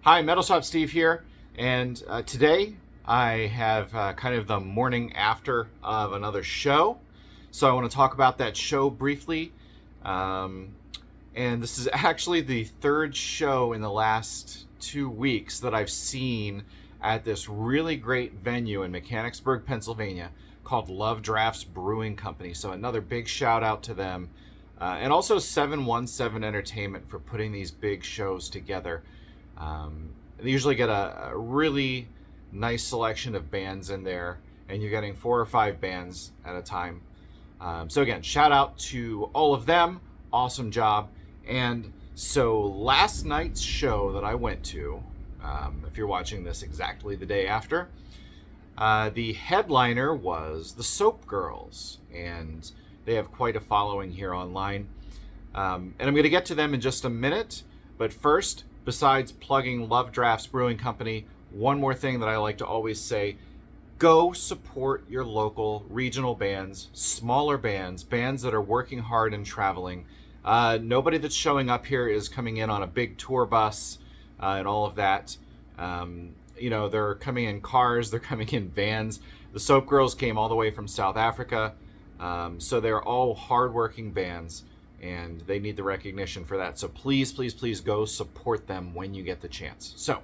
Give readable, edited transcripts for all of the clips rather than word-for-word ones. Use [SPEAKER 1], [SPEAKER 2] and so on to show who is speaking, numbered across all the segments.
[SPEAKER 1] Hi, Metal Shop Steve here, and today I have kind of the morning after of another show. So I want to talk about that show briefly. Um, and this is actually the third show in the last 2 weeks that I've seen at this really great venue in Mechanicsburg, Pennsylvania called Lovedraft's Brewing Company. So another big shout out to them. And also 717 Entertainment for putting these big shows together. They usually get a really nice selection of bands in there, and you're getting 4 or 5 bands at a time. So again, shout out to all of them. Awesome job. And so last night's show that I went to, if you're watching this exactly the day after, the headliner was the SoapGirls, and they have quite a following here online. And I'm going to get to them in just a minute, but first, besides plugging Lovedraft's Brewing Company, one more thing that I like to always say: go support your local regional bands, smaller bands, bands that are working hard and traveling. Nobody that's showing up here is coming in on a big tour bus and all of that. They're coming in cars, they're coming in vans. The Soap Girls came all the way from South Africa, so they're all hardworking bands, and they need the recognition for that. So please, please, please go support them when you get the chance. So,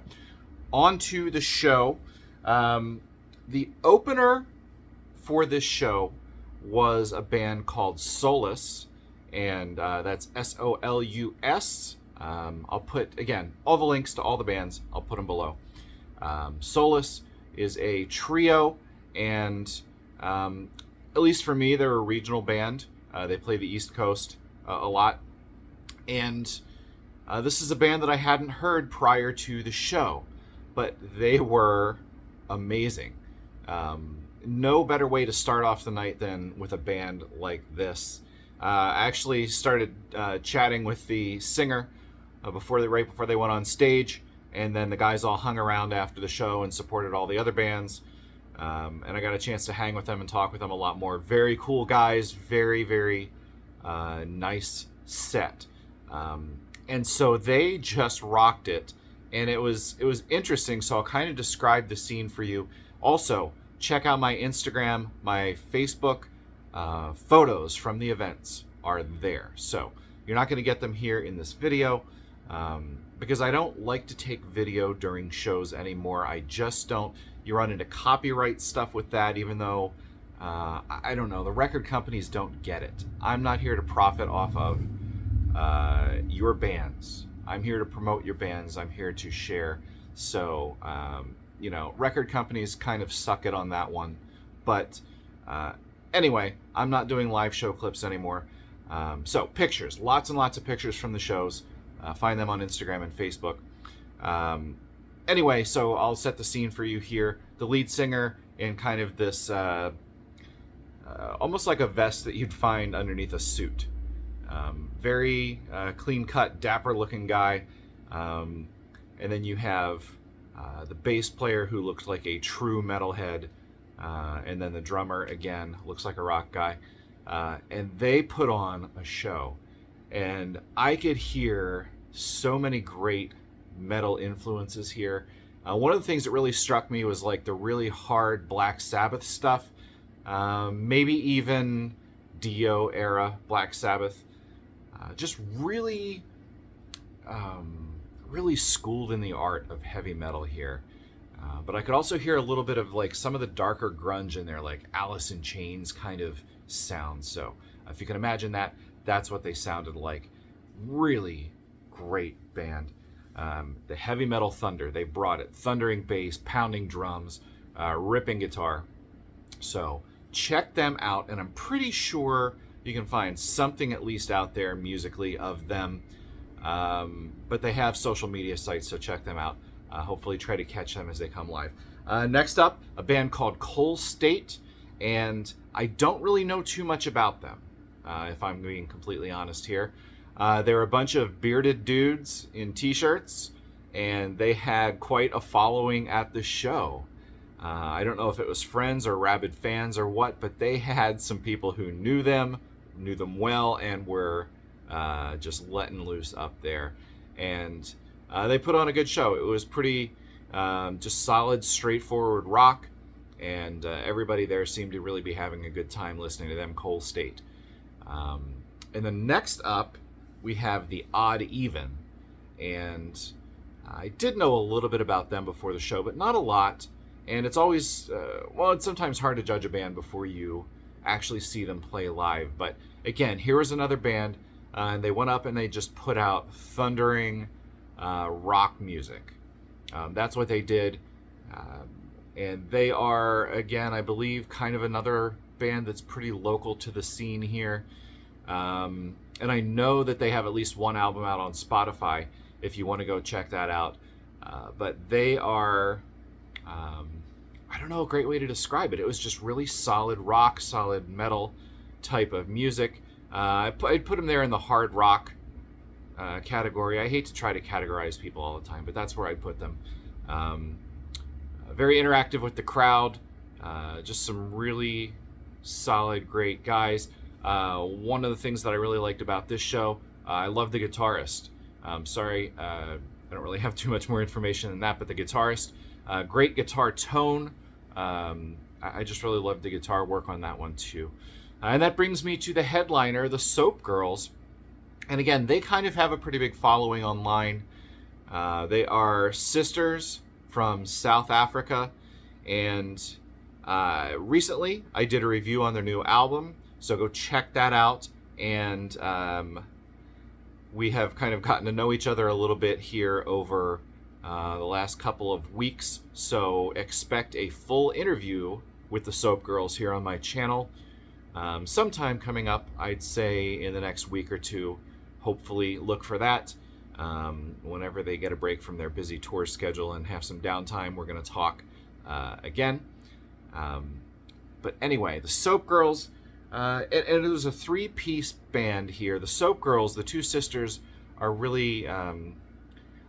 [SPEAKER 1] on to the show. The opener for this show was a band called Solus, and that's Solus. I'll put, again, all the links to all the bands, I'll put them below. Solus is a trio, and at least for me, they're a regional band. They play the East Coast a lot, and this is a band that I hadn't heard prior to the show, but they were amazing. No better way to start off the night than with a band like this. I actually started chatting with the singer right before they went on stage, and then the guys all hung around after the show and supported all the other bands. And I got a chance to hang with them and talk with them a lot more. Very cool guys, very, very nice set. And so they just rocked it, and it was interesting. So I'll kind of describe the scene for you. Also, check out my Instagram, my Facebook. Photos from the events are there, so you're not going to get them here in this video, because I don't like to take video during shows anymore. I just don't. You run into copyright stuff with that, even though I don't know, the record companies don't get it. I'm not here to profit off of your bands. I'm here to promote your bands. I'm here to share. So record companies kind of suck it on that one. But anyway, I'm not doing live show clips anymore. So pictures, lots and lots of pictures from the shows. Find them on Instagram and Facebook. Anyway, so I'll set the scene for you here. The lead singer in kind of this almost like a vest that you'd find underneath a suit. Very clean-cut, dapper-looking guy. And then you have the bass player, who looks like a true metalhead. And then the drummer, again, looks like a rock guy. And they put on a show. And I could hear so many great metal influences here. One of the things that really struck me was like the really hard Black Sabbath stuff. Maybe even Dio era Black Sabbath. Just really, really schooled in the art of heavy metal here. But I could also hear a little bit of like some of the darker grunge in there, like Alice in Chains kind of sound. So if you can imagine that, that's what they sounded like. Really great band. The heavy metal thunder, they brought it. Thundering bass, pounding drums, ripping guitar. So check them out, and I'm pretty sure you can find something at least out there musically of them. But they have social media sites, so check them out. Hopefully try to catch them as they come live. Next up, a band called Coal State, and I don't really know too much about them, if I'm being completely honest here. They're a bunch of bearded dudes in t-shirts, and they had quite a following at the show. I don't know if it was friends or rabid fans or what, but they had some people who knew them well, and were just letting loose up there. And they put on a good show. It was pretty just solid, straightforward rock, and everybody there seemed to really be having a good time listening to them. Coal State. And then next up, we have the OddEven, and I did know a little bit about them before the show, but not a lot. And it's always, it's sometimes hard to judge a band before you actually see them play live. But again, here was another band, and they went up and they just put out thundering rock music. That's what they did. And they are, again, I believe, kind of another band that's pretty local to the scene here. And I know that they have at least one album out on Spotify if you want to go check that out. But they are, I don't know a great way to describe it. It was just really solid rock, solid metal type of music. I'd put them there in the hard rock category. I hate to try to categorize people all the time, but that's where I'd put them. Very interactive with the crowd. Just some really solid, great guys. One of the things that I really liked about this show, I love the guitarist. Sorry, I don't really have too much more information than that, but the guitarist, great guitar tone. I just really loved the guitar work on that one too. And that brings me to the headliner, the SoapGirls. And again, they kind of have a pretty big following online. They are sisters from South Africa, and recently I did a review on their new album, so go check that out. And we have kind of gotten to know each other a little bit here over the last couple of weeks, so expect a full interview with the SoapGirls here on my channel sometime coming up, I'd say in the next week or two. Hopefully look for that. Whenever they get a break from their busy tour schedule and have some downtime, we're going to talk again. But anyway, the SoapGirls, and it was a three-piece band here. The SoapGirls, the two sisters, are really, I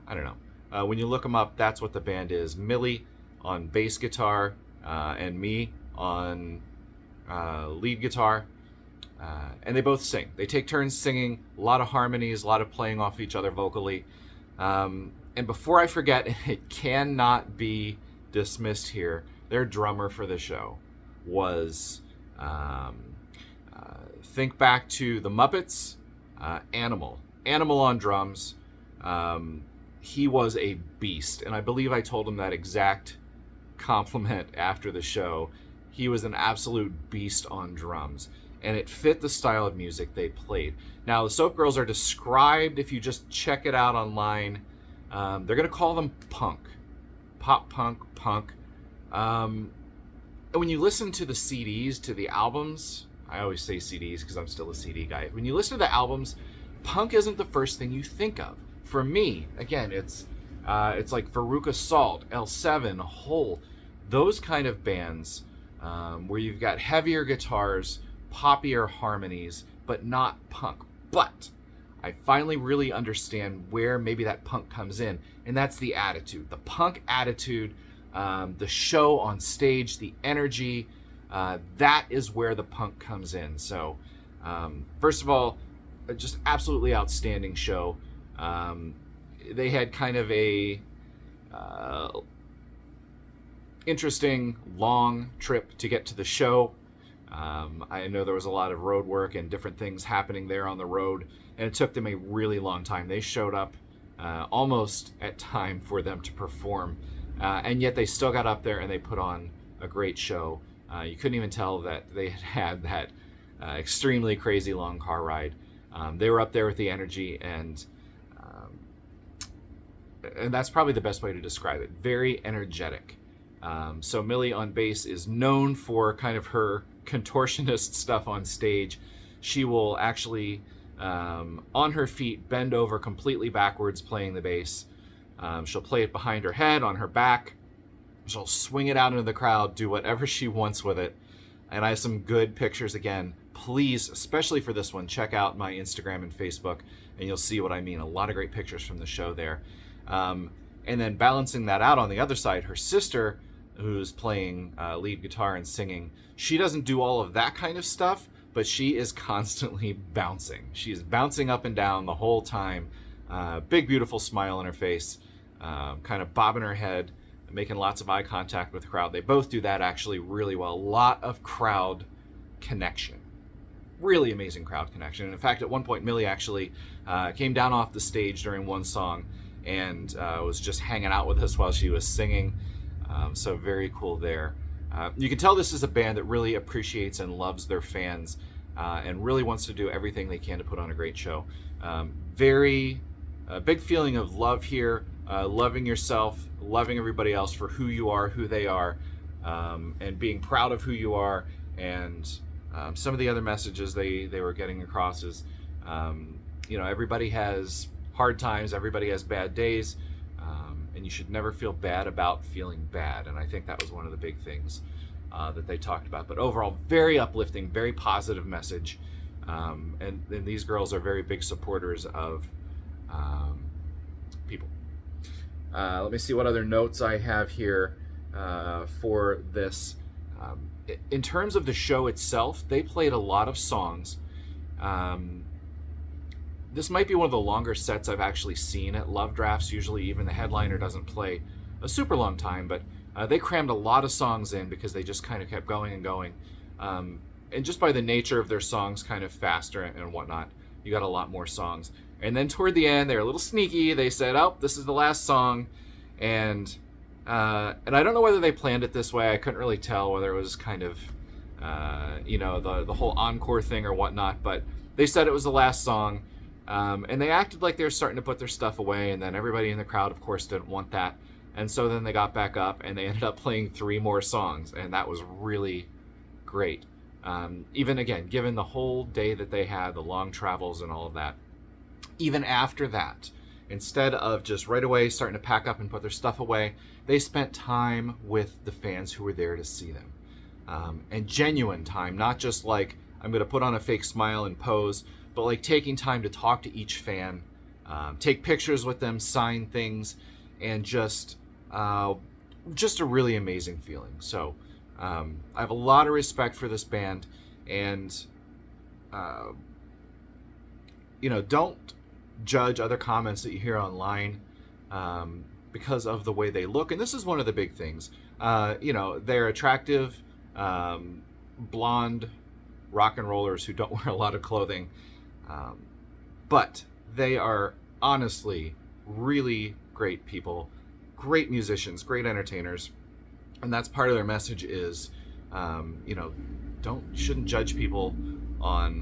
[SPEAKER 1] don't know. When you look them up, that's what the band is. Millie on bass guitar, and me on lead guitar. And they both sing. They take turns singing, a lot of harmonies, a lot of playing off each other vocally. And before I forget, it cannot be dismissed here, their drummer for the show was, think back to the Muppets, Animal. Animal on drums. He was a beast, and I believe I told him that exact compliment after the show. He was an absolute beast on drums, and it fit the style of music they played. Now, the SoapGirls are described, if you just check it out online, they're going to call them punk. Pop punk, punk. And when you listen to the CDs, to the albums, I always say CDs because I'm still a CD guy. When you listen to the albums, punk isn't the first thing you think of. For me, again, it's like Veruca Salt, L7, Hole, those kind of bands where you've got heavier guitars, poppier harmonies, but not punk. But I finally really understand where maybe that punk comes in, and that's the attitude. The punk attitude, the show on stage, the energy, that is where the punk comes in. So, first of all, just absolutely outstanding show. They had kind of a interesting long trip to get to the show. I know there was a lot of road work and different things happening there on the road, and it took them a really long time. They showed up almost at time for them to perform, and yet they still got up there and they put on a great show. You couldn't even tell that they had that extremely crazy long car ride. They were up there with the energy, and that's probably the best way to describe it. Very energetic. So Millie on bass is known for kind of her contortionist stuff on stage. She will actually, on her feet, bend over completely backwards playing the bass. She'll play it behind her head, on her back. She'll swing it out into the crowd, do whatever she wants with it. And I have some good pictures. Again, please, especially for this one, check out my Instagram and Facebook, and you'll see what I mean. A lot of great pictures from the show there. And then balancing that out on the other side, her sister, who's playing lead guitar and singing, she doesn't do all of that kind of stuff, but she is constantly bouncing. She is bouncing up and down the whole time, Big, beautiful smile on her face, kind of bobbing her head, making lots of eye contact with the crowd. They both do that actually really well. A lot of crowd connection. Really amazing crowd connection. And in fact, at one point, Millie actually came down off the stage during one song and was just hanging out with us while she was singing. So very cool there. You can tell this is a band that really appreciates and loves their fans and really wants to do everything they can to put on a great show. Very big feeling of love here, loving yourself, loving everybody else for who you are, who they are, and being proud of who you are. And some of the other messages they were getting across is, everybody has hard times, everybody has bad days, and you should never feel bad about feeling bad. And I think that was one of the big things that they talked about. But overall, very uplifting, very positive message. And these girls are very big supporters of people. Let me see what other notes I have here for this. In terms of the show itself, they played a lot of songs. This might be one of the longer sets I've actually seen at Lovedrafts. Usually even the headliner doesn't play a super long time, but they crammed a lot of songs in because they just kind of kept going and going. And just by the nature of their songs kind of faster and whatnot, you got a lot more songs. And then toward the end, they're a little sneaky. They said, oh, this is the last song. And I don't know whether they planned it this way. I couldn't really tell whether it was kind of, the whole encore thing or whatnot. But they said it was the last song. And they acted like they were starting to put their stuff away. And then everybody in the crowd, of course, didn't want that. And so then they got back up and they ended up playing 3 more songs. And that was really great. Even again, given the whole day that they had, the long travels and all of that, even after that, instead of just right away starting to pack up and put their stuff away, they spent time with the fans who were there to see them. And genuine time, not just like, I'm going to put on a fake smile and pose, but like taking time to talk to each fan, take pictures with them, sign things, and just a really amazing feeling. So I have a lot of respect for this band, and don't judge other comments that you hear online because of the way they look. And this is one of the big things. They're attractive, blonde rock and rollers who don't wear a lot of clothing, but they are honestly really great people, great musicians, great entertainers. And that's part of their message is, shouldn't judge people on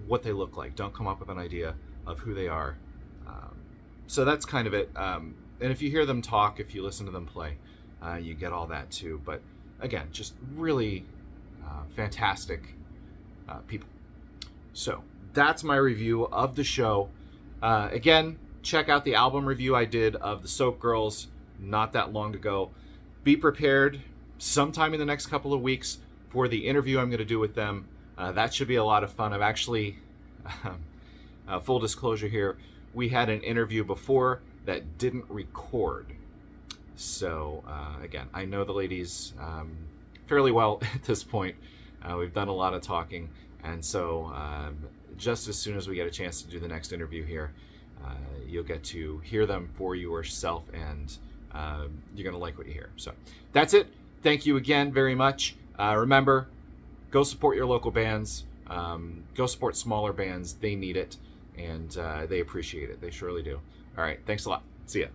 [SPEAKER 1] what they look like. Don't come up with an idea of who they are. So that's kind of it. And if you hear them talk, if you listen to them play, you get all that too. But again, just really fantastic people. So that's my review of the show. Again, check out the album review I did of the SoapGirls not that long ago. Be prepared sometime in the next couple of weeks for the interview I'm going to do with them. That should be a lot of fun. I've actually, full disclosure here, we had an interview before that didn't record. So again, I know the ladies fairly well at this point. We've done a lot of talking. And so just as soon as we get a chance to do the next interview here, you'll get to hear them for yourself, and you're going to like what you hear. So that's it. Thank you again very much. Remember, go support your local bands. Go support smaller bands. They need it, and they appreciate it. They surely do. All right. Thanks a lot. See ya.